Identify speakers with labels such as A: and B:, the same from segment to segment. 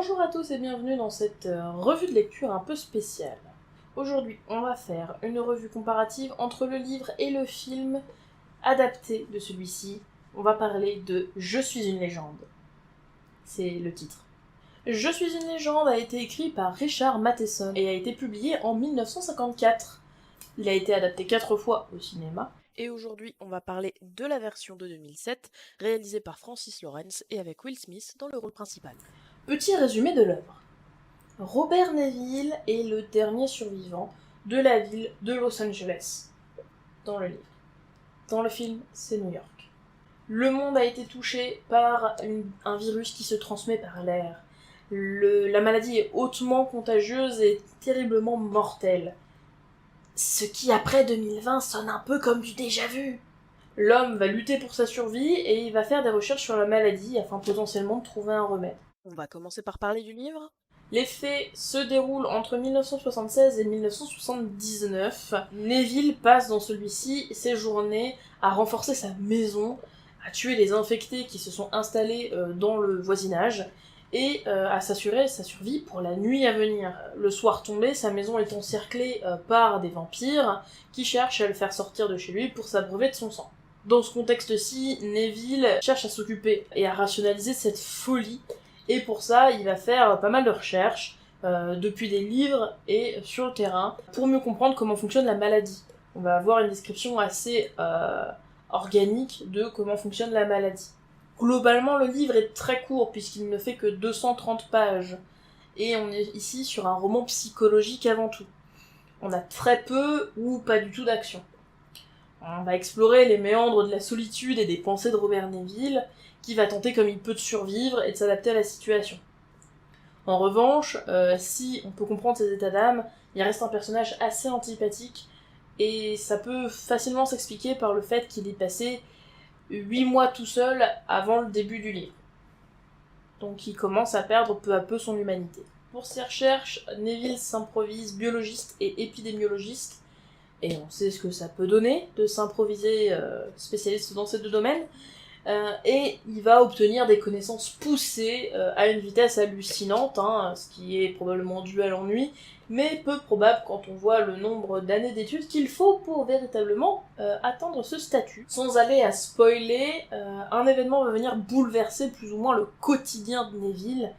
A: Bonjour à tous et bienvenue dans cette revue de lecture un peu spéciale. Aujourd'hui, on va faire une revue comparative entre le livre et le film adapté de celui-ci. On va parler de Je suis une légende. C'est le titre. Je suis une légende a été écrit par Richard Matheson et a été publié en 1954. Il a été adapté 4 fois au cinéma. Et aujourd'hui, on va parler de la version de 2007, réalisée par Francis Lawrence et avec Will Smith dans le rôle principal. Petit résumé de l'œuvre. Robert Neville est le dernier survivant de la ville de Los Angeles, dans le livre. Dans le film, c'est New York. Le monde a été touché par un virus qui se transmet par l'air. La maladie est hautement contagieuse et terriblement mortelle. Ce qui, après 2020, sonne un peu comme du déjà-vu. L'homme va lutter pour sa survie et il va faire des recherches sur la maladie afin potentiellement de trouver un remède. On va commencer par parler du livre. Les faits se déroulent entre 1976 et 1979. Neville passe dans celui-ci ses journées à renforcer sa maison, à tuer les infectés qui se sont installés dans le voisinage, et à s'assurer sa survie pour la nuit à venir. Le soir tombé, sa maison est encerclée par des vampires qui cherchent à le faire sortir de chez lui pour s'abreuver de son sang. Dans ce contexte-ci, Neville cherche à s'occuper et à rationaliser cette folie, et pour ça, il va faire pas mal de recherches, depuis des livres et sur le terrain, pour mieux comprendre comment fonctionne la maladie. On va avoir une description assez organique de comment fonctionne la maladie. Globalement, le livre est très court puisqu'il ne fait que 230 pages. Et on est ici sur un roman psychologique avant tout. On a très peu ou pas du tout d'action. On va explorer les méandres de la solitude et des pensées de Robert Neville, qui va tenter comme il peut de survivre et de s'adapter à la situation. En revanche, si on peut comprendre ses états d'âme, il reste un personnage assez antipathique, et ça peut facilement s'expliquer par le fait qu'il ait passé 8 mois tout seul avant le début du livre. Donc il commence à perdre peu à peu son humanité. Pour ses recherches, Neville s'improvise biologiste et épidémiologiste, et on sait ce que ça peut donner de s'improviser spécialiste dans ces deux domaines, et il va obtenir des connaissances poussées à une vitesse hallucinante, ce qui est probablement dû à l'ennui, mais peu probable quand on voit le nombre d'années d'études qu'il faut pour véritablement atteindre ce statut. Sans aller à spoiler, un événement va venir bouleverser plus ou moins le quotidien de Neville,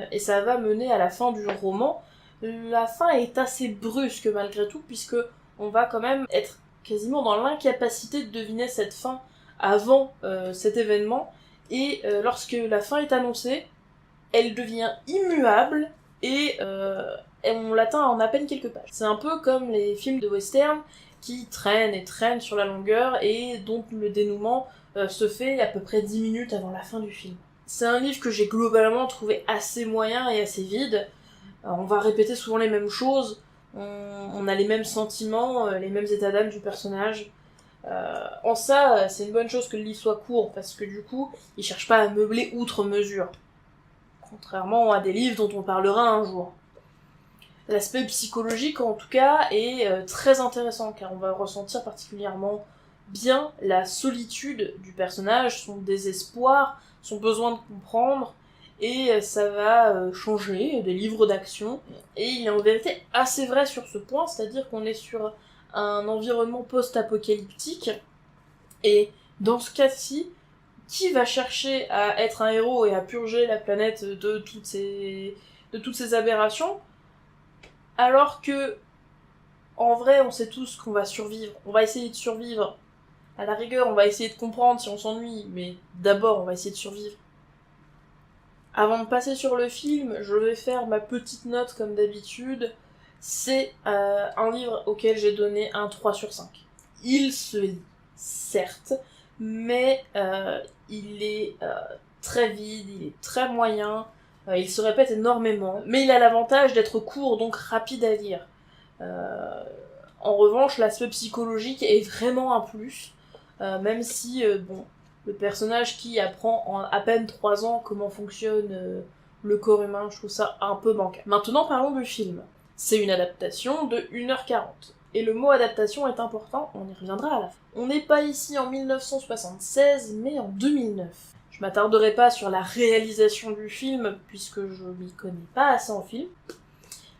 A: et ça va mener à la fin du roman. La fin est assez brusque malgré tout, puisque on va quand même être quasiment dans l'incapacité de deviner cette fin avant cet événement, et lorsque la fin est annoncée, elle devient immuable, et on l'atteint en à peine quelques pages. C'est un peu comme les films de western qui traînent et traînent sur la longueur, et dont le dénouement se fait à peu près 10 minutes avant la fin du film. C'est un livre que j'ai globalement trouvé assez moyen et assez vide. On va répéter souvent les mêmes choses, on a les mêmes sentiments, les mêmes états d'âme du personnage. En ça, c'est une bonne chose que le livre soit court, parce que du coup, il cherche pas à meubler outre mesure. Contrairement à des livres dont on parlera un jour. L'aspect psychologique, en tout cas, est très intéressant, car on va ressentir particulièrement bien la solitude du personnage, son désespoir, son besoin de comprendre, et ça va changer des livres d'action. Et il est en vérité assez vrai sur ce point, c'est-à-dire qu'on est sur un environnement post-apocalyptique, et dans ce cas-ci, qui va chercher à être un héros et à purger la planète de toutes ces aberrations, alors que, en vrai, on sait tous qu'on va survivre, on va essayer de survivre. À la rigueur, on va essayer de comprendre si on s'ennuie, mais d'abord, on va essayer de survivre. Avant de passer sur le film, je vais faire ma petite note comme d'habitude. C'est un livre auquel j'ai donné un 3 sur 5. Il se lit, certes, mais il est très vide, il est très moyen, il se répète énormément, mais il a l'avantage d'être court, donc rapide à lire. En revanche, l'aspect psychologique est vraiment un plus, même si, le personnage qui apprend en à peine 3 ans comment fonctionne le corps humain, je trouve ça un peu bancal. Maintenant, parlons du film. C'est une adaptation de 1h40. Et le mot adaptation est important, on y reviendra à la fin. On n'est pas ici en 1976, mais en 2009. Je m'attarderai pas sur la réalisation du film, puisque je m'y connais pas assez en film.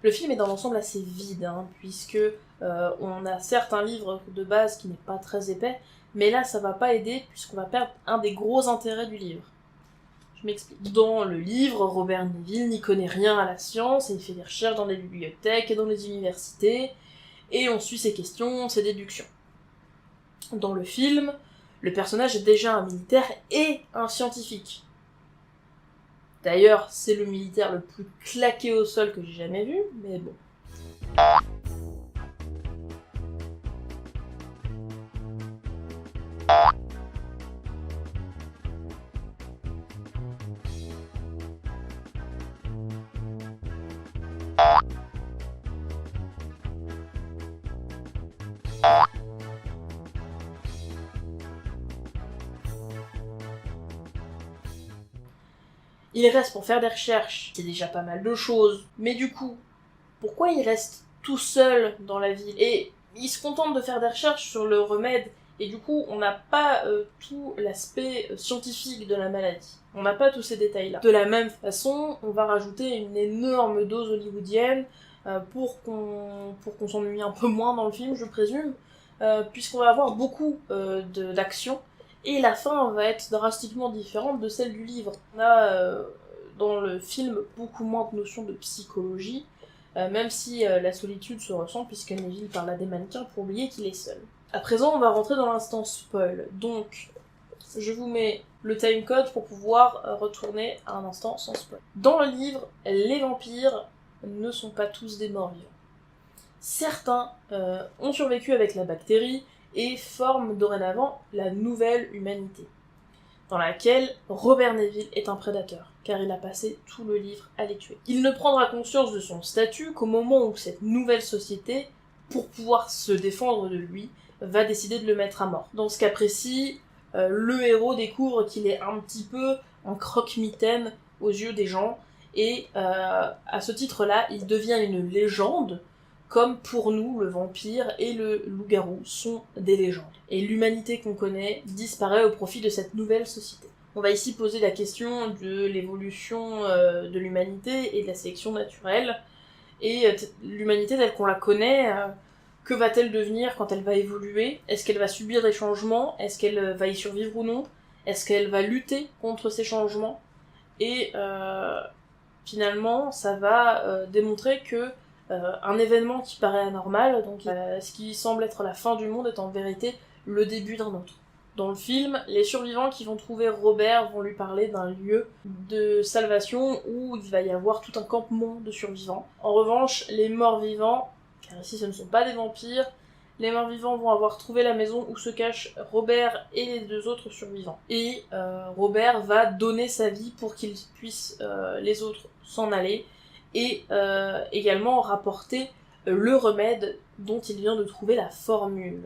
A: Le film est dans l'ensemble assez vide, puisque on a certes un livre de base qui n'est pas très épais, mais là ça va pas aider, puisqu'on va perdre un des gros intérêts du livre. Je m'explique. Dans le livre, Robert Neville n'y connaît rien à la science, et il fait des recherches dans les bibliothèques et dans les universités, et on suit ses questions, ses déductions. Dans le film, le personnage est déjà un militaire et un scientifique. D'ailleurs, c'est le militaire le plus claqué au sol que j'ai jamais vu, mais bon. Il reste pour faire des recherches, c'est déjà pas mal de choses. Mais du coup, pourquoi il reste tout seul dans la ville? Et il se contente de faire des recherches sur le remède, et du coup, on n'a pas tout l'aspect scientifique de la maladie. On n'a pas tous ces détails-là. De la même façon, on va rajouter une énorme dose hollywoodienne pour qu'on s'ennuie un peu moins dans le film, je présume, puisqu'on va avoir beaucoup d'action. Et la fin va être drastiquement différente de celle du livre. On a dans le film beaucoup moins de notions de psychologie, même si la solitude se ressent puisque Neville parle à des mannequins pour oublier qu'il est seul. À présent, on va rentrer dans l'instant spoil. Donc, je vous mets le timecode pour pouvoir retourner à un instant sans spoil. Dans le livre, les vampires ne sont pas tous des morts vivants. Certains ont survécu avec la bactérie, et forme dorénavant la nouvelle humanité, dans laquelle Robert Neville est un prédateur, car il a passé tout le livre à les tuer. Il ne prendra conscience de son statut qu'au moment où cette nouvelle société, pour pouvoir se défendre de lui, va décider de le mettre à mort. Dans ce cas précis, le héros découvre qu'il est un petit peu un croque-mitaine aux yeux des gens, et à ce titre-là, il devient une légende, comme pour nous, le vampire et le loup-garou sont des légendes. Et l'humanité qu'on connaît disparaît au profit de cette nouvelle société. On va ici poser la question de l'évolution de l'humanité et de la sélection naturelle. Et l'humanité telle qu'on la connaît, que va-t-elle devenir quand elle va évoluer? Est-ce qu'elle va subir des changements? Est-ce qu'elle va y survivre ou non? Est-ce qu'elle va lutter contre ces changements? Et finalement, ça va démontrer que un événement qui paraît anormal, donc ce qui semble être la fin du monde, est en vérité le début d'un autre. Dans le film, les survivants qui vont trouver Robert vont lui parler d'un lieu de salvation où il va y avoir tout un campement de survivants. En revanche, les morts-vivants, car ici ce ne sont pas des vampires, les morts-vivants vont avoir trouvé la maison où se cachent Robert et les deux autres survivants. Et Robert va donner sa vie pour qu'ils puissent les autres s'en aller, et également rapporter le remède dont il vient de trouver la formule.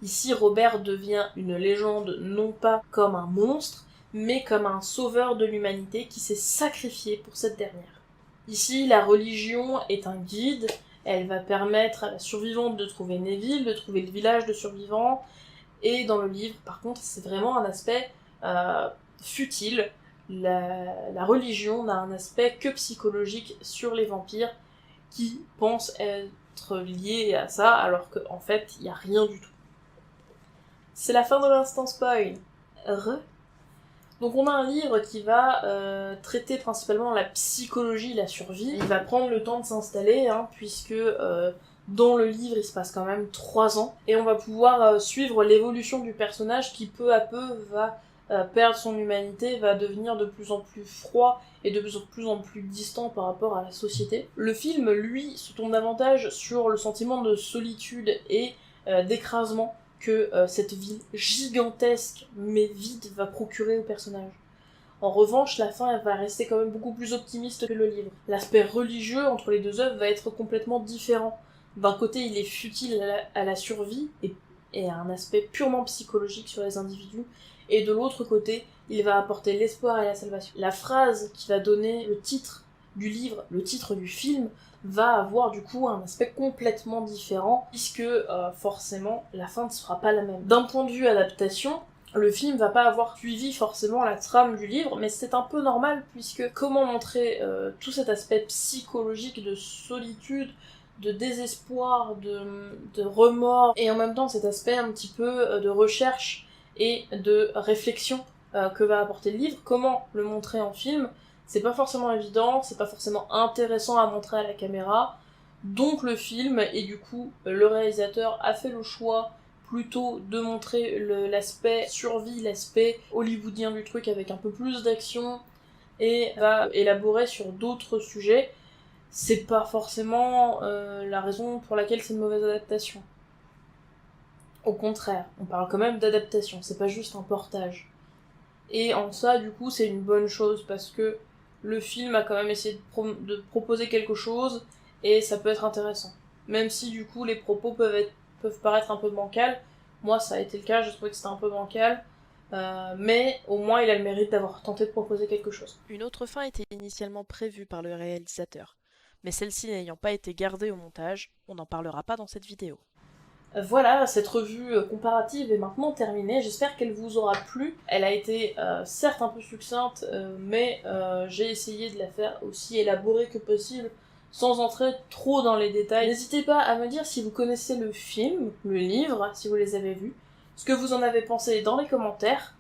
A: Ici, Robert devient une légende non pas comme un monstre, mais comme un sauveur de l'humanité qui s'est sacrifié pour cette dernière. Ici, la religion est un guide, elle va permettre à la survivante de trouver Neville, de trouver le village de survivants, et dans le livre, par contre, c'est vraiment un aspect futile. La religion n'a un aspect que psychologique sur les vampires qui pensent être liés à ça, alors qu'en fait, il n'y a rien du tout. C'est la fin de l'instant spoil. Donc on a un livre qui va traiter principalement la psychologie, la survie. Il va prendre le temps de s'installer, puisque dans le livre il se passe quand même 3 ans, et on va pouvoir suivre l'évolution du personnage qui peu à peu va perdre son humanité, va devenir de plus en plus froid et de plus en plus distant par rapport à la société. Le film, lui, se tourne davantage sur le sentiment de solitude et d'écrasement que cette ville gigantesque mais vide va procurer au personnage. En revanche, la fin elle va rester quand même beaucoup plus optimiste que le livre. L'aspect religieux entre les deux œuvres va être complètement différent. D'un côté, il est futile à la survie et a un aspect purement psychologique sur les individus, et de l'autre côté, il va apporter l'espoir et la salvation. La phrase qui va donner le titre du livre, le titre du film, va avoir du coup un aspect complètement différent, puisque forcément la fin ne sera pas la même. D'un point de vue adaptation, Le film va pas avoir suivi forcément la trame du livre, mais c'est un peu normal, puisque comment montrer tout cet aspect psychologique de solitude, de désespoir, de remords, et en même temps cet aspect un petit peu de recherche et de réflexion que va apporter le livre, comment le montrer en film, c'est pas forcément évident, c'est pas forcément intéressant à montrer à la caméra, donc le film, et du coup le réalisateur a fait le choix plutôt de montrer l'aspect survie, l'aspect hollywoodien du truc avec un peu plus d'action, et va élaborer sur d'autres sujets. C'est pas forcément la raison pour laquelle c'est une mauvaise adaptation. Au contraire, on parle quand même d'adaptation, c'est pas juste un portage. Et en ça, du coup, c'est une bonne chose, parce que le film a quand même essayé de proposer quelque chose, et ça peut être intéressant. Même si, du coup, les propos peuvent paraître un peu bancals. Moi, ça a été le cas, je trouvais que c'était un peu bancal. Mais au moins, il a le mérite d'avoir tenté de proposer quelque chose.
B: Une autre fin était initialement prévue par le réalisateur, mais celle-ci n'ayant pas été gardée au montage, on n'en parlera pas dans cette vidéo.
A: Voilà, cette revue comparative est maintenant terminée. J'espère qu'elle vous aura plu. Elle a été certes un peu succincte, mais j'ai essayé de la faire aussi élaborée que possible, sans entrer trop dans les détails. N'hésitez pas à me dire si vous connaissez le film, le livre, si vous les avez vus, ce que vous en avez pensé dans les commentaires.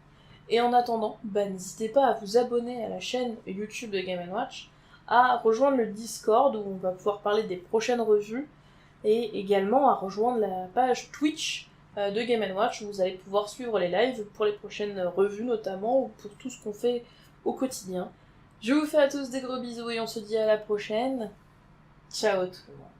A: Et en attendant, n'hésitez pas à vous abonner à la chaîne YouTube de Game & Watch, à rejoindre le Discord où on va pouvoir parler des prochaines revues, et également à rejoindre la page Twitch de Game & Watch où vous allez pouvoir suivre les lives pour les prochaines revues notamment, ou pour tout ce qu'on fait au quotidien. Je vous fais à tous des gros bisous et on se dit à la prochaine. Ciao tout le monde.